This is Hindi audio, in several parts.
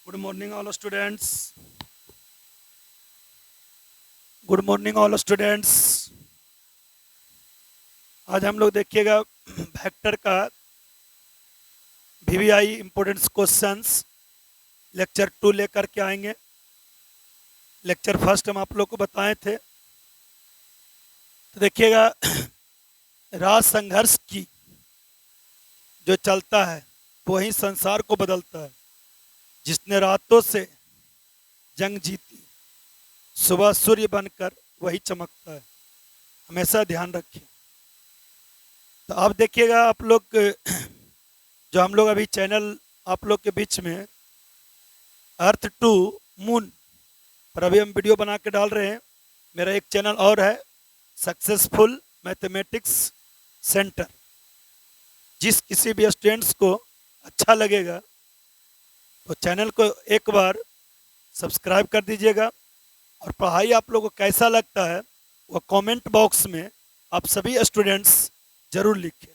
Good morning all students. Good morning all students. आज हम लोग देखिएगा वेक्टर का वीवीआई इम्पोर्टेंस क्वेश्चंस लेक्चर 2 लेकर के आएंगे। लेक्चर फर्स्ट हम आप लोग को बताए थे, तो देखिएगा राज संघर्ष की जो चलता है वही संसार को बदलता है। जिसने रातों से जंग जीती सुबह सूर्य बनकर वही चमकता है। हमेशा ध्यान रखें। तो आप देखिएगा आप लोग जो हम लोग अभी चैनल आप लोग के बीच में अर्थ टू मून पर अभी हम वीडियो बना के डाल रहे हैं। मेरा एक चैनल और है सक्सेसफुल मैथमेटिक्स सेंटर। जिस किसी भी स्टूडेंट्स को अच्छा लगेगा तो चैनल को एक बार सब्सक्राइब कर दीजिएगा। और पढ़ाई आप लोगों को कैसा लगता है वो कमेंट बॉक्स में आप सभी स्टूडेंट्स जरूर लिखें,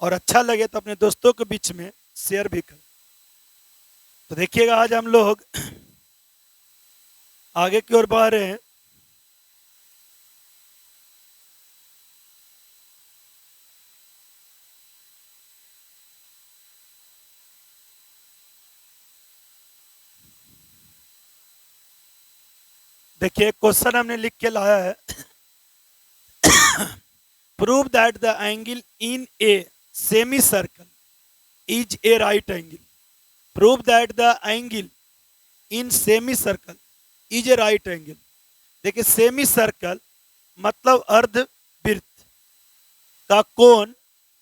और अच्छा लगे तो अपने दोस्तों के बीच में शेयर भी करें। तो देखिएगा आज हम लोग आगे की ओर बढ़ रहे हैं। देखिए क्वेश्चन हमने लिख के लाया है, prove that the angle in A semi circle is a right angle. Prove that the angle in semi circle is a right angle. देखिए सेमी सर्कल मतलब अर्धवृत्त का कोण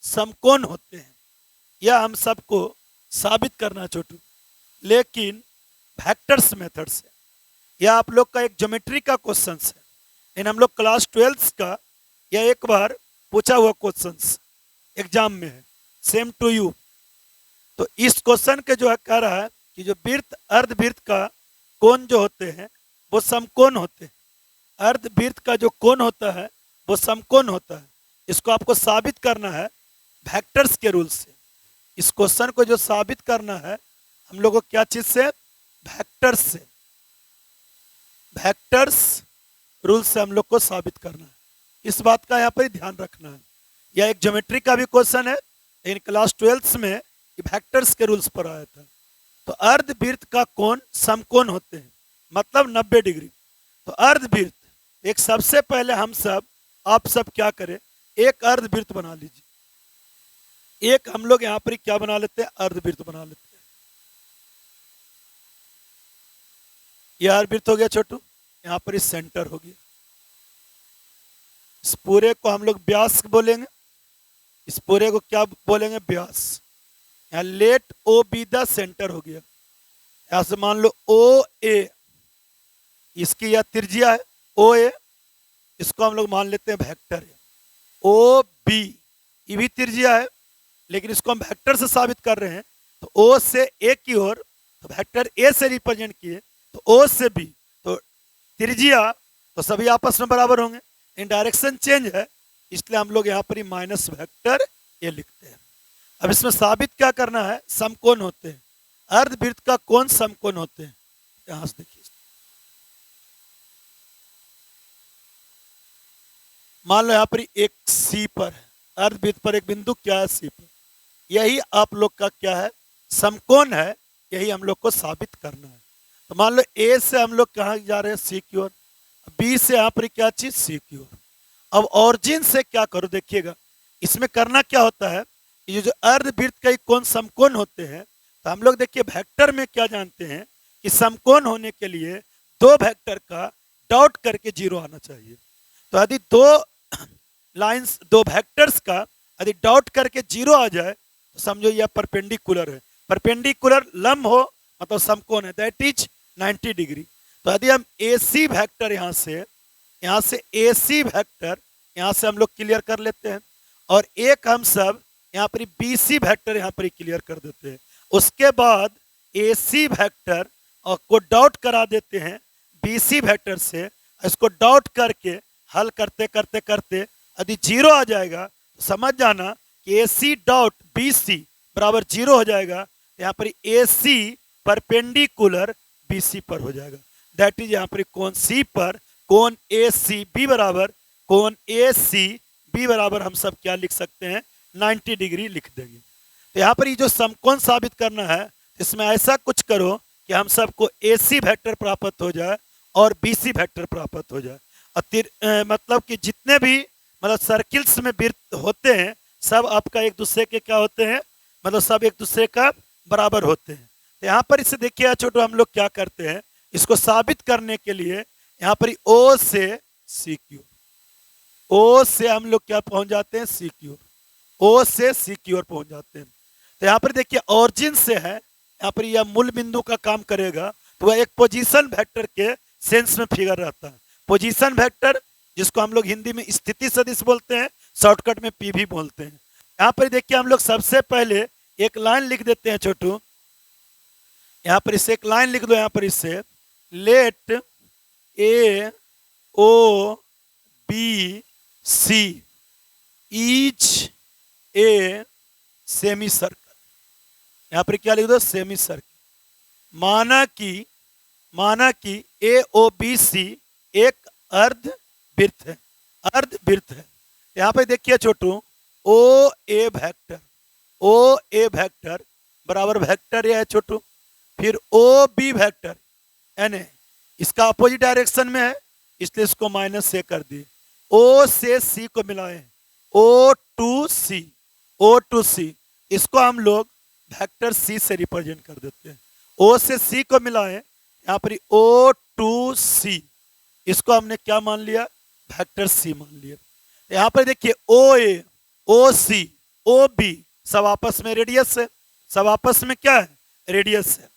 समकोण होते हैं, यह हम सबको साबित करना छोटू, लेकिन वेक्टर्स मेथड से। यह आप लोग का एक ज्योमेट्री का क्वेश्चन है, इन हम लोग क्लास 12 का यह एक बार पूछा हुआ क्वेश्चन एग्जाम में है, सेम टू यू। तो इस क्वेश्चन के जो है कह रहा है कि जो वृत्त अर्धवृत्त का कोण जो होते हैं वो समकोण होते हैं। अर्धवृत्त का जो कोण होता है वो समकोण होता है। इसको आपको साबित करना है वेक्टर्स के रूल से। इस क्वेश्चन को जो साबित करना है हम लोग को क्या चीज से, वेक्टर्स से। वेक्टर्स रूल से हम लोग को साबित करना है। इस बात का यहाँ पर ध्यान रखना है। यह एक ज्योमेट्री का भी क्वेश्चन है, लेकिन क्लास 12 में वेक्टर्स के रूल्स पर आया था। तो अर्धवृत्त का कोण समकोण होते हैं, मतलब 90 डिग्री। तो अर्धवृत्त एक सबसे पहले हम सब आप सब क्या करें, एक अर्धवृत्त बना लीजिए। एक हम लोग यहाँ पर क्या बना लेते हैं, अर्धवृत्त बना लेते हैं। यह अर्धवृत्त हो गया छोटू, यहाँ पर इस सेंटर हो गया। इस पूरे को हम लोग व्यास बोलेंगे, इस पूरे को क्या बोलेंगे, व्यास। यहाँ let O be the centre हो गया। यहां से मान लो ओ ए, इसकी यह त्रिज्या है ओ ए, इसको हम लोग मान लेते हैं वेक्टर है। ओ बी ये भी त्रिज्या है, लेकिन इसको हम वेक्टर से साबित कर रहे हैं। तो ओ से ए की ओर, तो वेक्टर ए से रिप्रेजेंट किए, तो ओ से बी, तो त्रिज्या तो सभी आपस में बराबर होंगे। इन डायरेक्शन चेंज है, इसलिए हम लोग यहाँ पर ही माइनस वेक्टर ए लिखते हैं। अब इसमें साबित क्या करना है, समकोण होते हैं। अर्धवृत्त का कोण समकोण होते हैं। यहां से देखिए, मान लो यहाँ पर एक सी पर है, अर्धवृत्त पर एक बिंदु क्या है, सी पर। यही आप लोग का क्या है, समकोण है। यही हम लोग को साबित करना है। तो मान लो ए से हम लोग कहाँ जा रहे हैं, सी की ओर। बी से यहाँ पर क्या चीज, सी की ओर। अब ऑरिजिन से क्या करो, देखिएगा इसमें करना क्या होता है, ये जो अर्धवृत्त का कोण समकोण होते हैं, तो हम लोग देखिए वेक्टर में क्या जानते हैं कि समकोण होने के लिए दो वेक्टर का डॉट करके 0 आना चाहिए। तो यदि दो लाइंस, दो वेक्टर्स का यदि डॉट करके 0 आ जाए तो समझो यह परपेंडिकुलर है। परपेंडिकुलर लंब हो मतलब समकोण है, दैट इज 90 डिग्री। तो यदि हम AC वेक्टर यहाँ से AC वेक्टर यहाँ से हम लोग क्लियर कर लेते हैं, और एक हम सब यहाँ पर BC वेक्टर यहाँ पर क्लियर कर देते हैं। उसके बाद AC वेक्टर को डॉट करा देते हैं BC वेक्टर से। इसको डॉट करके हल करते करते करते यदि 0 आ जाएगा तो समझ जाना कि AC डॉट BC बराबर 0 हो जाएगा। यहाँ पर AC परपेंडिकुलर बीसी पर हो जाएगा। दैट इज यहाँ पर कोण सी पर कोण ए सी बी बराबर कोण ए सी बी बराबर हम सब क्या लिख सकते हैं 90 डिग्री लिख देंगे। तो यहाँ पर ये जो समकोण साबित करना है इसमें ऐसा कुछ करो कि हम सबको AC वेक्टर प्राप्त हो जाए और BC वेक्टर प्राप्त हो जाए। मतलब कि जितने भी मतलब सर्किल्स में वृत्त होते हैं सब आपका एक दूसरे के क्या होते हैं, मतलब सब एक दूसरे का बराबर होते हैं। तो यहाँ पर इसे देखिए छोटो हम लोग क्या करते हैं, इसको साबित करने के लिए यहाँ पर O से C की ओर, O से हम लोग क्या पहुंच जाते हैं C की ओर, O से C की ओर पहुंच जाते हैं। तो यहाँ पर देखिए ऑरिजिन से है, यहाँ पर यह मूल बिंदु का काम करेगा तो वह एक पोजीशन वेक्टर के सेंस में फिगर रहता है। पोजीशन वेक्टर जिसको हम लोग हिंदी में स्थिति सदिश बोलते हैं, शॉर्टकट में पी भी बोलते हैं। यहाँ पर देखिए हम लोग सबसे पहले एक लाइन लिख देते हैं छोटू, यहाँ पर इसे एक लाइन लिख दो, यहाँ पर इसे let A O B C each a semi circle, यहाँ पर क्या लिख दो सेमी सर्कल। माना कि ए ओ बी सी एक अर्ध वृत्त है, अर्ध वृत्त है। यहाँ पे देखिए छोटू ओ ए वेक्टर बराबर वेक्टर यह है छोटू, फिर ओ बी वेक्टर यानी इसका अपोजिट डायरेक्शन में है इसलिए इसको -a कर दिए। ओ से सी को मिलाए O टू सी, इसको हम लोग वेक्टर सी से रिप्रेजेंट कर देते हैं। O से सी को मिलाए यहाँ पर O टू सी, इसको हमने क्या मान लिया वेक्टर सी मान लिया। यहाँ पर देखिए OA OC OB सब आपस में रेडियस है, सब आपस में क्या है रेडियस है।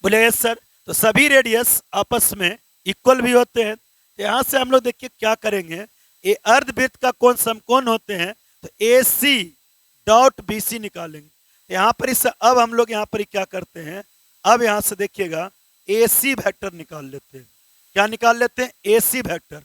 बोले यस सर, तो सभी रेडियस आपस में इक्वल भी होते हैं। तो यहाँ से हम लोग देखिए क्या करेंगे, ये अर्धवृत्त का कोण समकोण होते हैं तो AC डॉट BC निकालेंगे। यहाँ पर इससे अब हम लोग यहाँ पर क्या करते हैं, अब यहाँ से देखिएगा AC वेक्टर निकाल लेते हैं। क्या निकाल लेते हैं AC वेक्टर,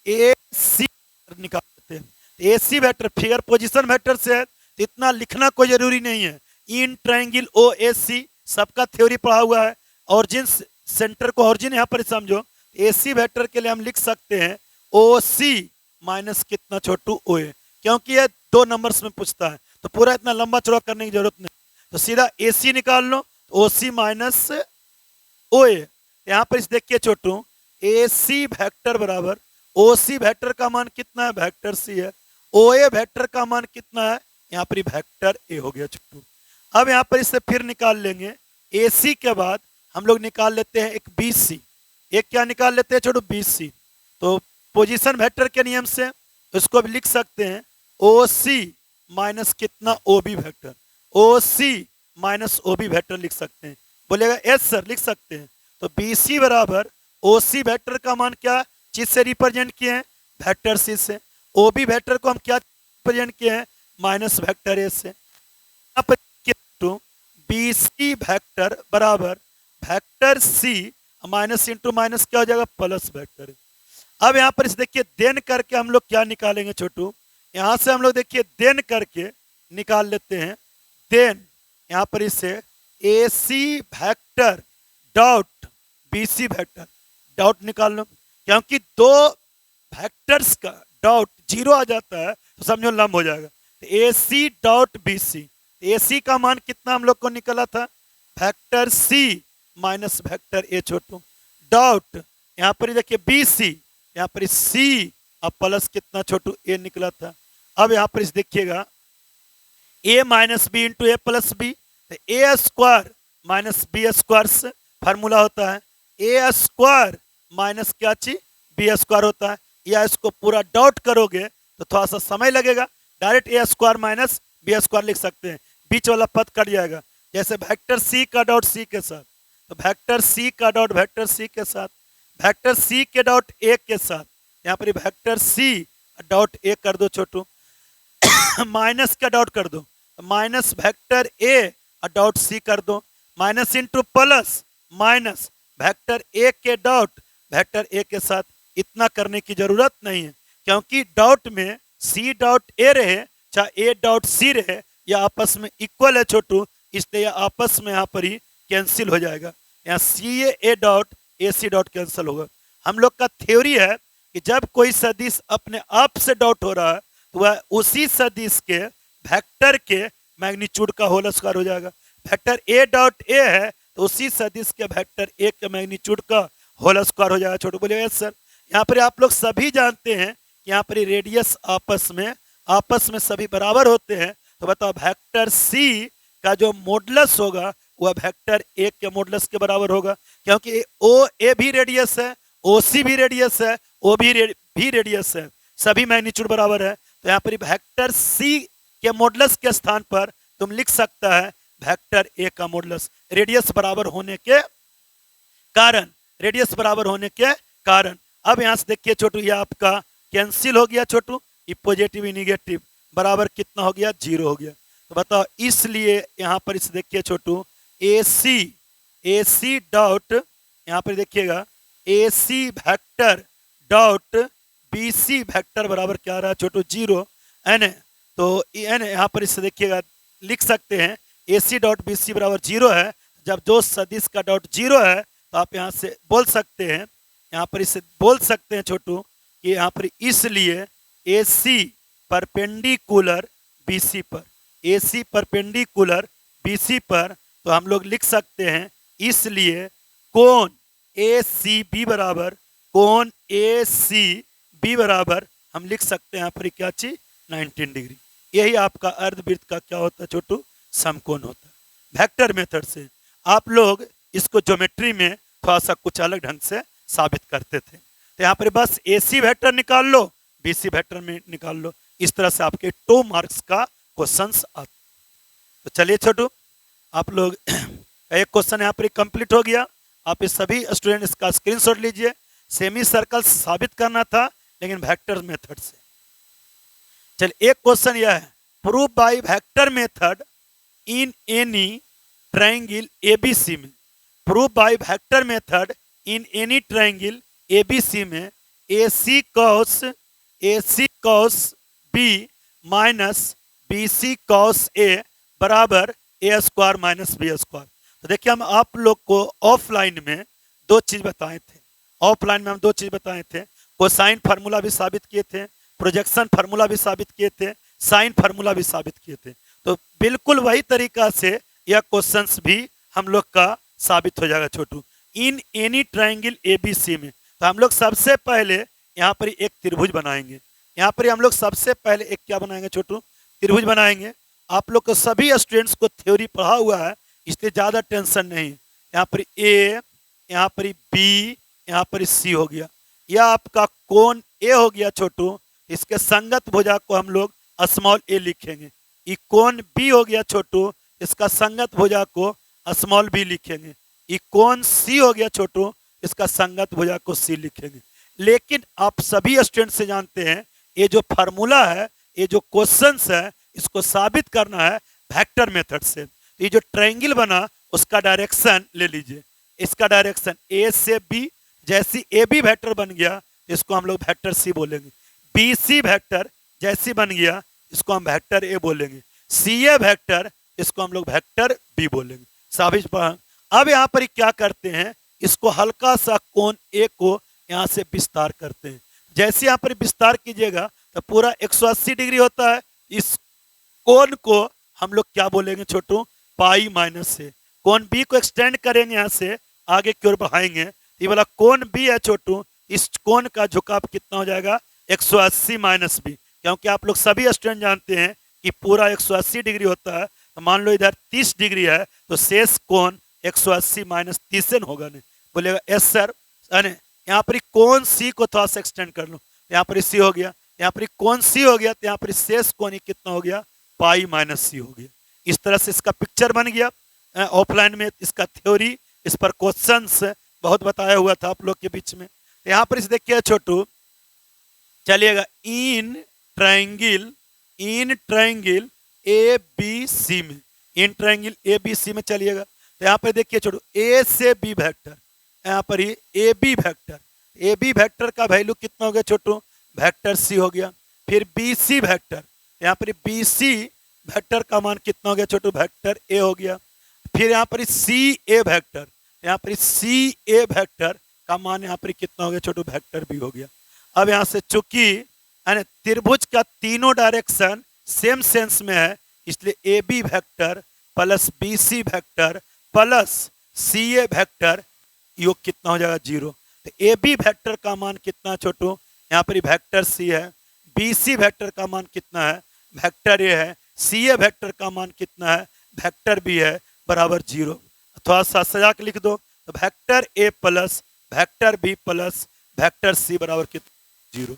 AC निकाल लेते हैं। AC vector figure position vector से है तो इतना लिखना कोई जरूरी नहीं है। इन ट्रायंगल OAC सबका थ्योरी पढ़ा हुआ है। ऑरिजिन सेंटर को ऑरिजिन यहाँ पर समझो, AC वेक्टर के लिए हम लिख सकते हैं OC माइनस कितना छोटू OA, क्योंकि ये 2 नंबर्स में पूछता है तो पूरा इतना लंबा चौड़ा करने की जरूरत नहीं, तो सीधा AC निकाल लो तो OC माइनस OA। यहाँ पर इस देखिए छोटू AC वेक्टर बराबर OC वेक्टर का मान कितना है वेक्टर C है, OA वेक्टर का मान कितना है यहाँ पर वेक्टर A हो गया छोटू। अब यहाँ पर इससे फिर निकाल लेंगे AC के बाद हम लोग निकाल लेते हैं एक BC, एक क्या निकाल लेते हैं छोटू BC। तो पोजीशन वेक्टर के नियम से उसको भी लिख सकते हैं OC माइनस कितना OB vector, OC minus OB vector लिख सकते हैं। बोलेगा यस सर लिख सकते हैं। तो BC बराबर OC वेक्टर का मान क्या चीज से रिप्रेजेंट किए हैं वेक्टर C से, OB वेक्टर को हम क्या रिप्रेजेंट किए हैं माइनस वेक्टर A से। BC वेक्टर बराबर vector C minus into minus क्या हो जाएगा प्लस वेक्टर। अब यहाँ पर इस देखिए देन करके हम लोग क्या निकालेंगे छोटू, यहाँ से हम लोग देखिए देन करके निकाल लेते हैं। देन यहाँ पर इसे AC vector dot BC vector dot निकाल लो, क्योंकि 2 वेक्टर्स का डॉट 0 आ जाता है तो समझो लंब हो जाएगा। तो AC डॉट BC, AC का मान कितना हम लोग को निकला था vector C minus vector A Chhotu dot यहाँ पर देखिए BC, यहाँ पर C अब प्लस कितना छोटू A निकला था। अब यहाँ पर इस देखिएगा A minus B into A plus B, तो A square minus B square से फार्मूला होता है A स्क्वायर माइनस क्या चीज B स्क्वायर होता है। या इसको पूरा डॉट करोगे तो थोड़ा सा समय लगेगा, direct A square minus B square लिख सकते हैं, बीच वाला पद कट जाएगा। जैसे वेक्टर C का डॉट C के साथ, तो वेक्टर C का डॉट वेक्टर C के साथ, वेक्टर C के डॉट A के साथ, यहाँ पर वेक्टर C डॉट A कर दो छोटू माइनस का डॉट कर दो minus vector A dot C कर दो, minus into plus minus vector A के डॉट वेक्टर A के साथ। इतना करने की जरूरत नहीं है क्योंकि डॉट में C डॉट A रहे चाहे A डॉट C रहे या आपस में इक्वल है छोटू, इसलिए आपस में यहाँ पर ही कैंसिल हो जाएगा, यहाँ C A dot A C dot cancel होगा। हम लोग का थ्योरी है कि जब कोई सदिश अपने आप से डॉट हो रहा है तो वह उसी सदिश के वेक्टर के मैग्नीट्यूड का होल स्क्वायर हो जाएगा। वेक्टर ए डॉट ए है तो उसी सदिश के वेक्टर ए के मैग्नीट्यूड का होल स्क्वायर हो जाएगा। छोटू बोलिएगा यस सर। यहाँ पर आप लोग सभी जानते हैं कि यहाँ पर रेडियस आपस में सभी बराबर होते हैं, तो बताओ वेक्टर सी का जो मॉडुलस होगा वह वेक्टर ए के मॉडुलस के बराबर होगा, क्योंकि ओ ए भी रेडियस है, ओ सी भी रेडियस है, ओ भी रेडियस है, सभी मैग्नीट्यूड बराबर है। तो यहाँ पर वेक्टर सी के मॉडुलस के स्थान पर तुम लिख सकता है वेक्टर ए का मॉडुलस, रेडियस बराबर होने के कारण। अब यहाँ से देखिए छोटू, ये आपका कैंसिल हो गया छोटू, ये पॉजिटिव निगेटिव बराबर कितना हो गया, 0 हो गया। तो बताओ, इसलिए यहाँ पर इसे देखिए छोटू, ए सी डॉट, यहाँ पर देखिएगा A C vector dot B C vector बराबर क्या आ रहा है छोटू, 0 है। तो एन यहाँ पर इसे देखिएगा, लिख सकते हैं ए सी डॉट बी सी बराबर 0 है। जब दो सदिश का डॉट 0 है तो आप यहाँ से बोल सकते हैं, यहाँ पर इसे बोल सकते हैं छोटू कि यहाँ पर इसलिए ए सी परपेंडिकुलर बी सी पर, ए सी परपेंडिकुलर बी सी पर, तो हम लोग लिख सकते हैं इसलिए कोण ए सी बी बराबर हम लिख सकते हैं यहाँ पर क्या चीज, 19 डिग्री। यही आपका अर्धवृत्त का क्या होता है छोटू, समकोण होता है। वेक्टर मेथड से आप लोग इसको ज्योमेट्री में थोड़ा सा कुछ अलग ढंग से साबित करते थे। तो यहाँ पर बस ए सी वेक्टर निकाल लो, बी सी वेक्टर में निकाल लो, इस तरह से आपके 2 मार्क्स का क्वेश्चंस आते। तो चलिए छोटू, आप लोग एक क्वेश्चन यहाँ पर कंप्लीट हो गया। आप इस सभी स्टूडेंट इसका स्क्रीनशॉट लीजिए। सेमी सर्कल साबित करना था लेकिन वेक्टर मेथड से। चलिए एक क्वेश्चन यह है, prove by vector method in any triangle ABC में, prove by vector method in any triangle ABC में A C cos B minus B C cos A बराबर A square minus B square. तो देखिए, हम आप लोग को ऑफलाइन में 2 चीज बताए थे। कोसाइन फार्मूला भी साबित किए थे, प्रोजेक्शन फार्मूला भी साबित किए थे, साइन फार्मूला भी साबित किए थे। तो बिल्कुल वही तरीका से यह क्वेश्चंस भी हम लोग का साबित हो जाएगा छोटू, इन एनी ट्रायंगल एबीसी में। तो हम लोग सबसे पहले यहाँ पर एक त्रिभुज बनाएंगे। यहाँ पर हम लोग सबसे पहले एक क्या बनाएंगे छोटू, त्रिभुज बनाएंगे। आप लोग को सभी स्टूडेंट्स को थ्योरी पढ़ा हुआ है, इसलिए ज्यादा टेंशन नहीं। यहाँ पर ए, यहाँ पर बी, यहाँ पर सी हो गया। यह आपका कोण ए हो गया छोटू, इसके संगत भुजा को हम लोग स्मॉल ए लिखेंगे। ये कोण बी हो गया छोटू, इसका संगत भुजा को स्मॉल बी लिखेंगे। ये कोण सी हो गया छोटू, इसका संगत भुजा को सी लिखेंगे। लेकिन आप सभी स्टूडेंट से जानते हैं, ये जो फार्मूला है, ये जो क्वेश्चंस है, इसको साबित करना है वेक्टर मेथड से। तो ये जो ट्रायंगल बना उसका डायरेक्शन ले लीजिए, इसका डायरेक्शन ए से बी, जैसी ए बी वेक्टर बन गया इसको हम लोग वेक्टर सी बोलेंगे। बी सी वेक्टर जैसी बन गया इसको हम वेक्टर ए बोलेंगे। सी ए वेक्टर इसको हम लोग वेक्टर बी बोलेंगे। साबित। अब यहाँ पर क्या करते हैं, इसको हल्का सा कोण ए को यहाँ से विस्तार करते हैं। जैसे यहाँ पर विस्तार कीजिएगा तो पूरा 180 डिग्री होता है। इस कोण को हम लोग क्या बोलेंगे छोटू, पाई माइनस से। कोण बी को एक्सटेंड करेंगे, यहाँ से आगे की ओर बढ़ाएंगे। ये वाला कोण बी है छोटू, इस कोण का झुकाव कितना हो जाएगा, 180 माइनस बी। क्योंकि आप लोग सभी स्टूडेंट जानते हैं कि पूरा 180 डिग्री होता है। तो मान लो इधर 30 डिग्री है, तो शेष कोण 180 माइनस 30 होगा। नहीं बोलेगा यस सर। यहाँ पर कोण सी को थोड़ा सा एक्सटेंड कर लो, यहाँ पर सी हो गया, यहाँ पर कोण सी हो गया, तो यहाँ पर शेष कोण कितना हो गया, पाई माइनस सी हो गया। इस तरह से इसका पिक्चर बन गया। ऑफलाइन में इसका थ्योरी, इस पर क्वेश्चंस बहुत बताया हुआ था आप लोग के बीच में। तो यहाँ पर इसे देखिए छोटू, चलिएगा in triangle A B C में, in triangle A B C में चलिएगा। तो यहाँ पर देखिए छोटू, ए से बी वेक्टर, यहाँ पर ही ए बी वेक्टर का वैल्यू कितना हो गया छोटू, वेक्टर सी हो गया। फिर बी सी वेक्टर, यहाँ पर बी सी वेक्टर का मान कितना हो गया छोटू, वेक्टर ए हो गया। फिर यहाँ पर सी ए वेक्टर, यहाँ पर सी ए वेक्टर का मान यहाँ पर कितना हो गया छोटू, वेक्टर भी हो गया। अब यहाँ से चूंकि त्रिभुज का तीनों डायरेक्शन सेम सेंस में है, इसलिए A B vector plus B C vector plus C A vector योग कितना हो जाएगा, 0। तो ए बी वेक्टर का मान कितना छोटू, यहाँ पर वेक्टर सी है, बी सी वेक्टर का मान कितना है, वेक्टर ए है, सी ए वेक्टर का मान कितना है, वेक्टर बी है, बराबर 0। थोड़ा सा सजा के लिख दो, तो vector A plus vector B plus vector C बराबर कितना, 0।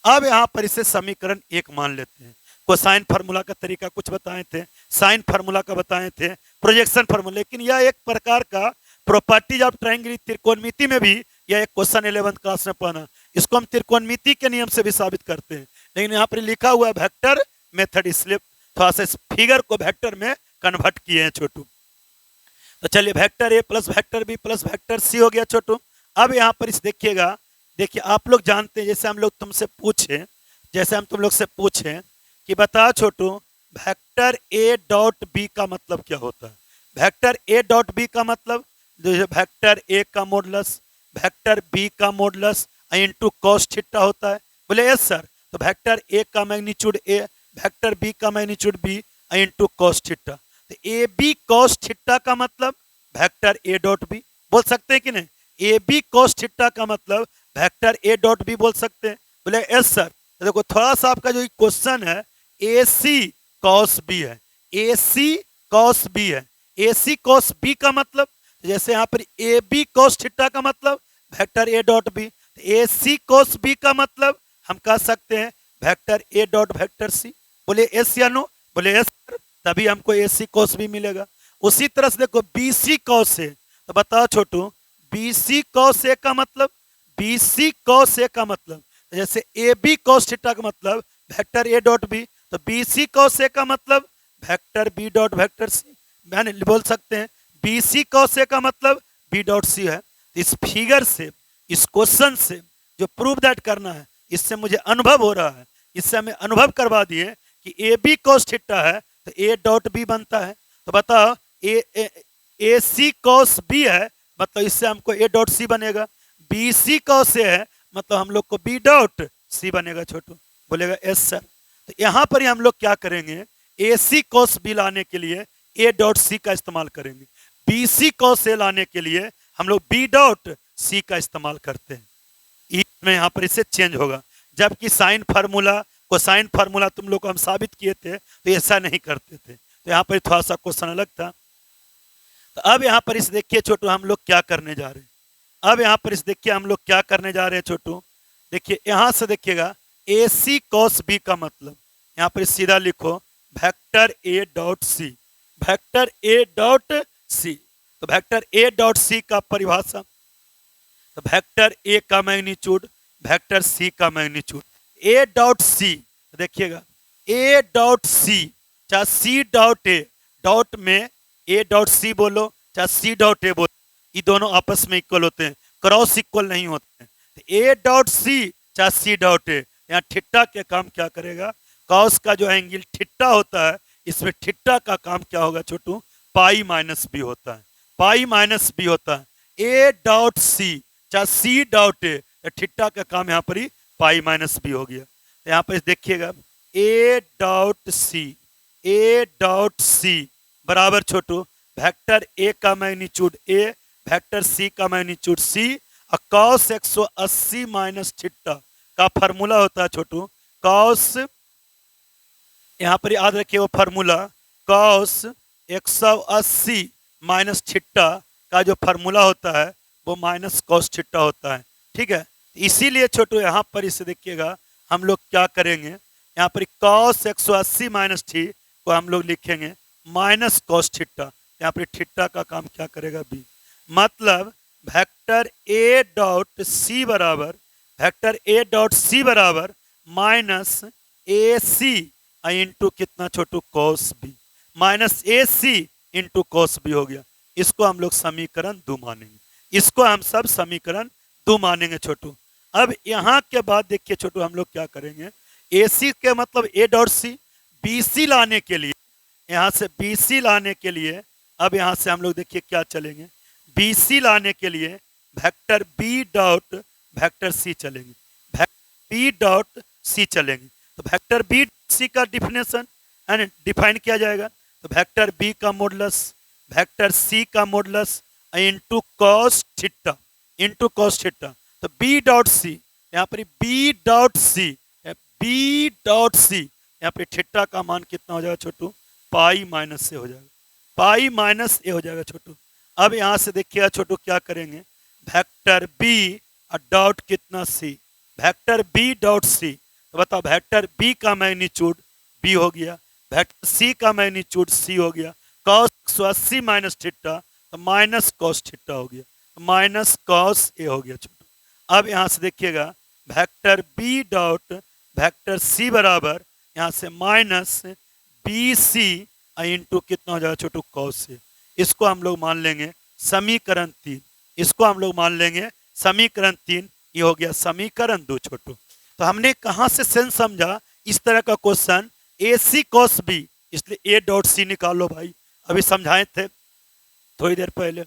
अब यहाँ पर इसे समीकरण 1 मान लेते हैं। कोसाइन फार्मूला का तरीका कुछ बताए थे, साइन फार्मूला का बताए थे, प्रोजेक्शन फार्मूला, लेकिन यह एक प्रकार का प्रॉपर्टीज ऑफ ट्रायंगल त्रिकोणमिति में भी यह एक क्वेश्चन 11th क्लास में पढ़ना, इसको हम त्रिकोणमिति के नियम से भी साबित करते हैं, लेकिन यहाँ पर लिखा हुआ है वेक्टर मेथड, इसलिए थोड़ा सा इस फिगर को वेक्टर में कन्वर्ट किए हैं छोटू। तो चलिए vector A plus vector B plus vector C हो गया छोटू। अब यहाँ पर इस देखिएगा, देखिए आप लोग जानते हैं, जैसे हम लोग तुमसे पूछे, जैसे हम तुम लोग से पूछे कि बता छोटू वेक्टर ए डॉट बी का मतलब क्या होता है। वेक्टर ए डॉट बी का मतलब वेक्टर ए का मॉडुलस वेक्टर बी का मॉडुलस इनटू कॉस थीटा होता है। बोले यस सर, तो वेक्टर ए का मैग्नीट्यूड ए वेक्टर बी का magnitude B into cos theta. तो ए बी कॉस थीटा का मतलब वेक्टर ए डॉट बी बोल सकते हैं कि नहीं, ए बी कॉस थीटा का मतलब वेक्टर ए डॉट बी बोल सकते हैं। बोले यस सर, तो देखो थोड़ा सा आपका जो क्वेश्चन है ए सी कॉस बी है, ए सी कॉस बी है, ए सी कॉस बी का मतलब जैसे यहाँ पर ए बी कॉस थीटा का मतलब vector A dot B, A C cos B का मतलब हम कह सकते हैं vector A dot vector C. बोले एस या नो, बोले एस, तभी हमको ए सी कॉस बी मिलेगा। उसी तरह से देखो बी सी कॉस ए, तो बताओ छोटू बी सी कॉस ए का मतलब, बी सी कॉस ए का मतलब जैसे ए बी कॉस थीटा का मतलब वेक्टर ए डॉट बी, तो बी सी कॉस ए का मतलब vector B dot vector C, मैंने बोल सकते हैं बी सी कॉस ए का मतलब बी डॉट सी है। तो इस फिगर से, इस क्वेश्चन से जो प्रूव दैट करना है, इससे मुझे अनुभव हो रहा है, इससे हमें अनुभव करवा दिए कि ए बी कॉस थीटा है तो ए डॉट बी बनता है। तो बताओ ए सी कॉस बी है, मतलब इससे हमको ए डॉट सी बनेगा, बी सी कॉस ए है मतलब हम लोग को बी डॉट सी बनेगा छोटू। बोलेगा एस सर, तो यहाँ पर ही हम लोग क्या करेंगे, ए सी कॉस बी लाने के लिए ए डॉट सी का इस्तेमाल करेंगे, बी सी कॉस ए लाने के लिए हम लोग बी डॉट सी का इस्तेमाल करते हैं। इसमें यहाँ पर इससे चेंज होगा, जबकि साइन फार्मूला कोसाइन फार्मूला तुम लोग को हम साबित किए थे तो ऐसा नहीं करते थे, तो यहाँ पर थोड़ा सा क्वेश्चन अलग था। तो अब यहाँ पर इस देखिए छोटू हम लोग क्या करने जा रहे हैं, अब यहाँ पर इस देखिए हम लोग क्या करने जा रहे हैं छोटू। देखिए यहाँ से देखिएगा ए सी कॉस बी का मतलब यहाँ पर सीधा लिखो vector A dot C, vector A dot C, तो वेक्टर ए डॉट सी का परिभाषा, तो वेक्टर ए का मैग्नीट्यूड वेक्टर सी का मैग्नीट्यूड, ए डॉट सी देखिएगा ए डॉट सी चाहे सी डॉट ए, डॉट में ए डॉट सी बोलो चाहे सी डॉट ए बोलो, ये दोनों आपस में इक्वल होते हैं, क्रॉस इक्वल नहीं होते हैं। तो ए डॉट सी चाहे सी डॉट ए, यहाँ थीटा के काम क्या करेगा, कॉस का जो एंगल थीटा होता है इसमें थीटा का काम क्या होगा छोटू, पाई माइनस बी होता है, पाई माइनस बी होता है। ए डॉट सी चाहे सी डॉट ए, थीटा का काम यहाँ पर ही पाई माइनस बी हो गया। तो यहाँ पर देखिएगा ए डॉट सी, ए डॉट सी बराबर छोटू वेक्टर ए का मैग्नीट्यूड ए वेक्टर सी का मैग्नीट्यूड सी, और कॉस 180 माइनस थीटा का फार्मूला होता है छोटू, कॉस यहाँ पर याद रखिए वो फार्मूला कॉस 180 माइनस थीटा का जो फार्मूला होता है वो माइनस कॉस थीटा होता है, ठीक है। इसीलिए छोटू यहाँ पर इसे देखिएगा हम लोग क्या करेंगे, यहाँ पर कॉस 180 माइनस थी को हम लोग लिखेंगे माइनस कॉस थीटा, यहाँ पर थीटा का काम क्या करेगा बी, मतलब वेक्टर ए डॉट सी बराबर वेक्टर ए डॉट सी बराबर माइनस ए सी इंटू कितना छोटू कॉस बी, माइनस ए सी इंटू कॉस बी हो गया। इसको हम लोग समीकरण 2 मानेंगे, इसको हम सब समीकरण 2 मानेंगे छोटू। अब यहाँ के बाद देखिए छोटू हम लोग क्या करेंगे, ए सी के मतलब ए डॉट सी, बी सी लाने के लिए यहाँ से बी सी लाने के लिए अब यहाँ से हम लोग देखिए क्या चलेंगे, बी सी लाने के लिए vector B dot vector C चलेंगे, बी डॉट सी चलेंगे। तो वेक्टर बी सी का डिफिनेशन है डिफाइन किया जाएगा। तो वेक्टर बी का मॉडुलस वेक्टर सी का modulus into cos theta, into cos theta. तो बी डॉट सी, यहाँ पर B dot C, B dot C, यहाँ पे थीटा का मान कितना हो जाएगा छोटू, पाई माइनस से हो जाएगा, पाई माइनस ए हो जाएगा छोटू। अब यहाँ से देखिएगा छोटू क्या करेंगे, वेक्टर बी डॉट कितना सी, वेक्टर बी डॉट सी। तो बताओ वेक्टर बी का मैग्नीट्यूड बी हो गया, वेक्टर सी का मैग्नीट्यूड सी हो गया, कॉस 180 माइनस थीटा, तो माइनस कॉस थीटा हो गया, तो माइनस कॉस ए हो गया छोटू। अब यहाँ से देखिएगा vector B dot vector C बराबर यहाँ से माइनस बी सी इंटू कितना हो जाएगा छोटू, कॉस से। इसको हम लोग मान लेंगे समीकरण 3, इसको हम लोग मान लेंगे समीकरण 3, ये हो गया समीकरण 2 छोटू। तो हमने कहाँ से सेंस समझा इस तरह का क्वेश्चन, ए सी कॉस बी, इसलिए ए डॉट सी निकालो भाई, अभी समझाए थे थोड़ी देर पहले।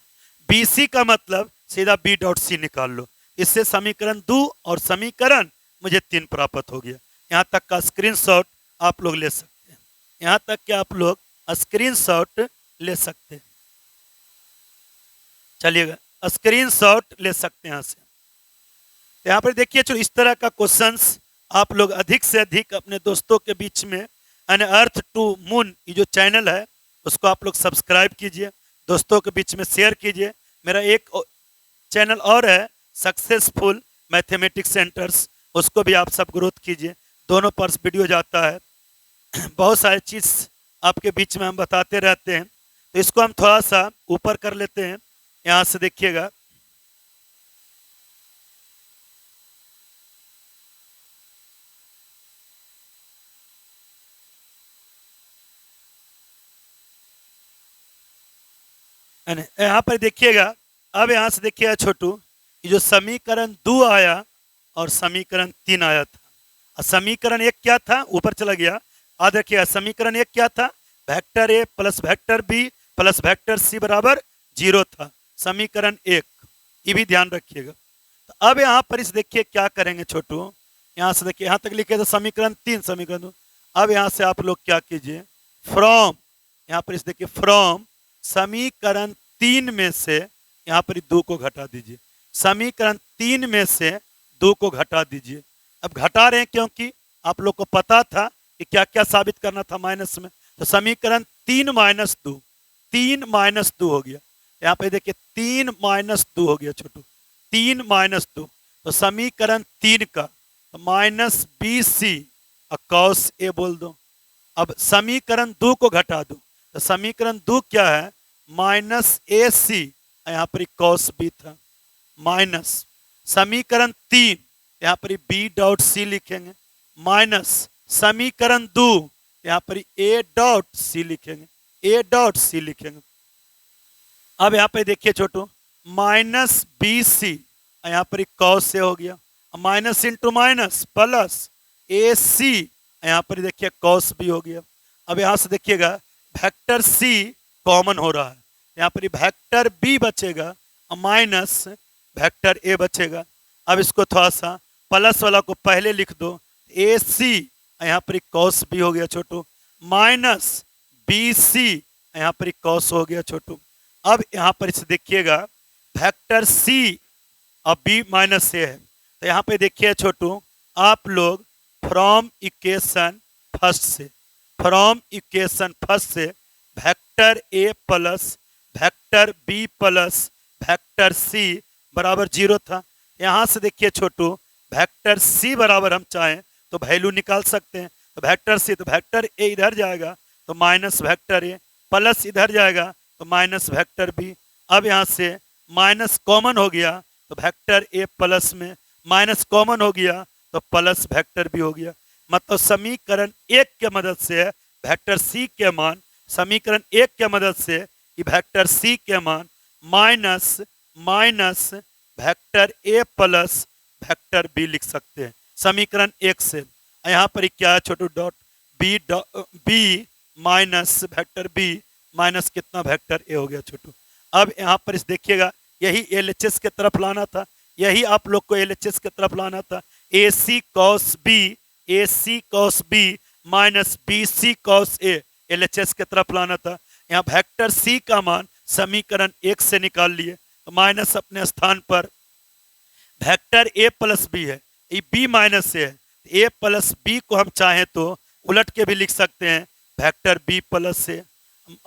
बी सी का मतलब सीधा बी डॉट सी निकाल लो, इससे समीकरण 2 और समीकरण मुझे 3 प्राप्त हो गया। यहाँ तक का स्क्रीनशॉट आप लोग ले सकते हैं, यहाँ तक के आप लोग स्क्रीनशॉट ले सकते हैं, चलिएगा स्क्रीनशॉट ले सकते हैं यहाँ से। तो यहाँ पर देखिए जो इस तरह का क्वेश्चंस आप लोग अधिक से अधिक अपने दोस्तों के बीच में, यानी अर्थ टू मून ये जो चैनल है उसको आप लोग सब्सक्राइब कीजिए, दोस्तों के बीच में शेयर कीजिए। मेरा एक चैनल और है सक्सेसफुल मैथमेटिक्स सेंटर्स, उसको भी आप सब ग्रोथ कीजिए, दोनों पर वीडियो जाता है, बहुत सारी चीज़ आपके बीच में हम बताते रहते हैं। तो इसको हम थोड़ा सा ऊपर कर लेते हैं, यहाँ से देखिएगा यहाँ पर देखिएगा। अब यहाँ से देखिएगा छोटू, ये जो समीकरण 2 आया और समीकरण 3 आया था, और समीकरण 1 क्या था, ऊपर चला गया। आज देखिएगा समीकरण 1 क्या था, vector A plus vector B plus vector C बराबर 0 था, समीकरण 1, ये भी ध्यान रखिएगा। तो अब यहाँ पर इस देखिए क्या करेंगे छोटू, यहाँ से देखिए यहाँ तक लिखे तो समीकरण 3 समीकरण 2। अब यहाँ से आप लोग क्या कीजिए, फ्रॉम, यहाँ पर इस देखिए फ्रॉम समीकरण 3 में से यहाँ पर 2 को घटा दीजिए, समीकरण 3 में से 2 को घटा दीजिए। अब घटा रहे हैं क्योंकि आप लोग को पता था कि क्या क्या साबित करना था माइनस में। तो समीकरण 3 माइनस 2, 3 माइनस 2 हो गया, यहाँ पे देखिए 3 माइनस 2 हो गया छोटू, 3 माइनस 2। तो समीकरण 3 का तो माइनस बी सी और कॉस ए बोल दो। अब समीकरण 2 को घटा दो, तो समीकरण 2 क्या है, माइनस ए सी, यहाँ पर कॉस बी था, माइनस समीकरण 3 यहाँ पर बी डॉट सी लिखेंगे, माइनस समीकरण 2 यहाँ पर ए डॉट सी लिखेंगे, ए डॉट सी लिखेंगे। अब यहाँ पे देखिए छोटू, माइनस बी सी, यहाँ पर कॉस से हो गया, माइनस इंटू माइनस प्लस ए सी, यहाँ पर देखिए कॉस भी हो गया। अब यहाँ से देखिएगा वेक्टर सी कॉमन हो रहा है, यहाँ पर वेक्टर बी बचेगा माइनस वेक्टर ए बचेगा। अब इसको थोड़ा सा प्लस वाला को पहले लिख दो, ए सी यहाँ पर कॉस भी हो गया छोटू, माइनस बी सी यहाँ पर कॉस हो गया छोटू। अब यहाँ पर इसे देखिएगा वेक्टर सी अब बी माइनस ए है, तो यहाँ पे देखिए छोटू आप लोग फ्रॉम इक्वेशन फर्स्ट से, फ्रॉम इक्वेशन फर्स्ट से vector A plus vector B plus vector C बराबर 0 था। यहाँ से देखिए छोटू वेक्टर सी बराबर हम चाहें तो वैल्यू निकाल सकते हैं, तो वेक्टर सी तो वेक्टर ए इधर जाएगा तो माइनस वेक्टर ए, प्लस इधर जाएगा तो माइनस वेक्टर बी। अब यहाँ से माइनस कॉमन हो गया तो वेक्टर ए प्लस में माइनस कॉमन हो गया तो प्लस वेक्टर बी हो गया। मतलब समीकरण 1 के मदद से वेक्टर सी के मान, समीकरण 1 के मदद से वेक्टर सी के मान minus minus vector A plus vector B लिख सकते हैं समीकरण 1 से। यहाँ पर क्या है छोटू, dot B minus vector B minus कितना वेक्टर ए हो गया छोटू। अब यहाँ पर इस देखिएगा, यही एलएचएस के तरफ लाना था, यही आप लोग को एलएचएस के तरफ लाना था। A C cos B minus B C cos A LHS के तरफ लाना था। यहाँ वेक्टर सी का मान समीकरण 1 से निकाल लिए, तो माइनस अपने स्थान पर वेक्टर ए प्लस बी है, ये बी माइनस से है, ए प्लस बी को हम चाहें तो उलट के भी लिख सकते हैं, वेक्टर बी प्लस से,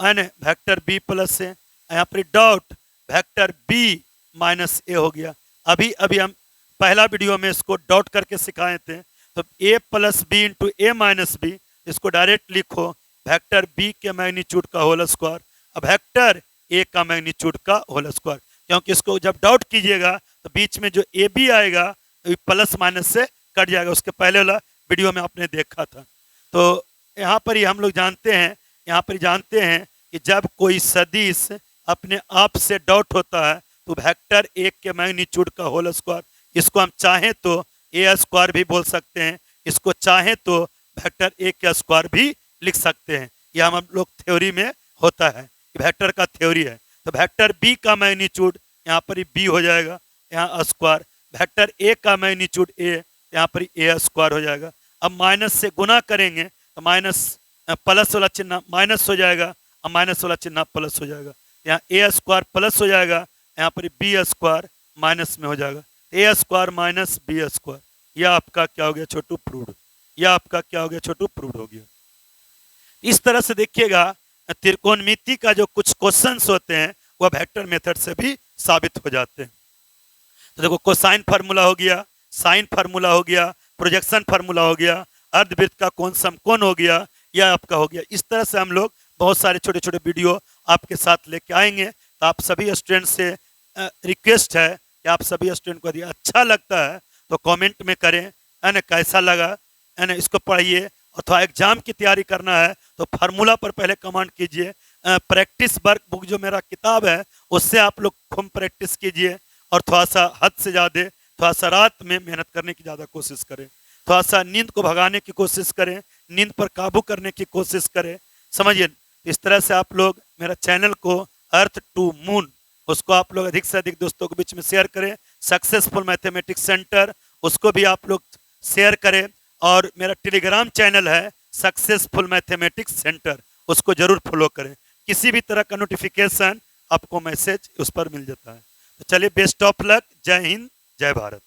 वेक्टर बी प्लस से, यहाँ पर डॉट वेक्टर बी माइनस ए हो गया। अभी अभी हम पहला वीडियो में इसको डॉट करके सिखाए थे, तो ए प्लस बी इंटू ए माइनस बी, इसको डायरेक्ट लिखो वेक्टर बी के मैग्नीट्यूड का होल स्क्वायर, अब वेक्टर ए का मैग्नीट्यूड का होल स्क्वायर, क्योंकि इसको जब डॉट कीजिएगा तो बीच में जो ए बी आएगा प्लस माइनस से कट जाएगा, उसके पहले वाला वीडियो में आपने देखा था। तो यहाँ पर ही हम लोग जानते हैं, यहाँ पर जानते हैं कि जब कोई सदिश अपने आप से डॉट होता है तो वेक्टर ए के मैग्नीट्यूड का होल स्क्वायर, इसको हम चाहें तो ए स्क्वायर भी बोल सकते हैं, इसको चाहें तो वेक्टर ए का स्क्वायर भी लिख सकते हैं। यह हम लोग थ्योरी में होता है, वेक्टर का थ्योरी है। तो वेक्टर बी का मैग्नीट्यूड यहाँ पर बी हो जाएगा, यहाँ स्क्वायर, वेक्टर ए का मैग्नीट्यूड ए, यहाँ पर ए स्क्वायर हो जाएगा। अब माइनस से गुना करेंगे तो माइनस प्लस वाला चिन्ह माइनस हो जाएगा, अब माइनस वाला चिन्ह प्लस हो जाएगा, यहाँ ए स्क्वायर प्लस हो जाएगा, यहाँ पर बी स्क्वायर माइनस में हो जाएगा, ए स्क्वायर माइनस बी स्क्वायर, यह आपका क्या हो गया छोटू, प्रूव्ड। यह आपका क्या हो गया छोटू, प्रूव्ड हो गया। इस तरह से देखिएगा त्रिकोणमिति का जो कुछ क्वेश्चंस होते हैं वह वेक्टर मेथड से भी साबित हो जाते हैं। तो देखो कोसाइन फार्मूला हो गया, साइन फार्मूला हो गया, प्रोजेक्शन फार्मूला हो गया, अर्धवृत्त का कोण समकोण हो गया, यह आपका हो गया। इस तरह से हम लोग बहुत सारे छोटे छोटे वीडियो आपके साथ लेके आएंगे। तो आप सभी स्टूडेंट से रिक्वेस्ट है कि आप सभी स्टूडेंट को यदि अच्छा लगता है तो कमेंट में करें, है ना, कैसा लगा, है ना, इसको पढ़िए। अथवा एग्जाम की तैयारी करना है तो फार्मूला पर पहले कमेंट कीजिए। प्रैक्टिस वर्क बुक जो मेरा किताब है उससे आप लोग खूब प्रैक्टिस कीजिए, और थोड़ा सा हद से ज़्यादा थोड़ा सा रात में मेहनत करने की ज़्यादा कोशिश करें, थोड़ा सा नींद को भगाने की कोशिश करें, नींद पर काबू करने की कोशिश करें, समझिए। इस तरह से आप लोग मेरा चैनल को अर्थ टू मून, उसको आप लोग अधिक से अधिक दोस्तों के बीच में शेयर करें। सक्सेसफुल मैथमेटिक्स सेंटर, उसको भी आप लोग शेयर करें। और मेरा टेलीग्राम चैनल है सक्सेसफुल मैथमेटिक्स सेंटर, उसको जरूर फॉलो करें। किसी भी तरह का नोटिफिकेशन आपको मैसेज उस पर मिल जाता है। तो चलिए, बेस्ट ऑफ लक, जय हिंद, जय भारत।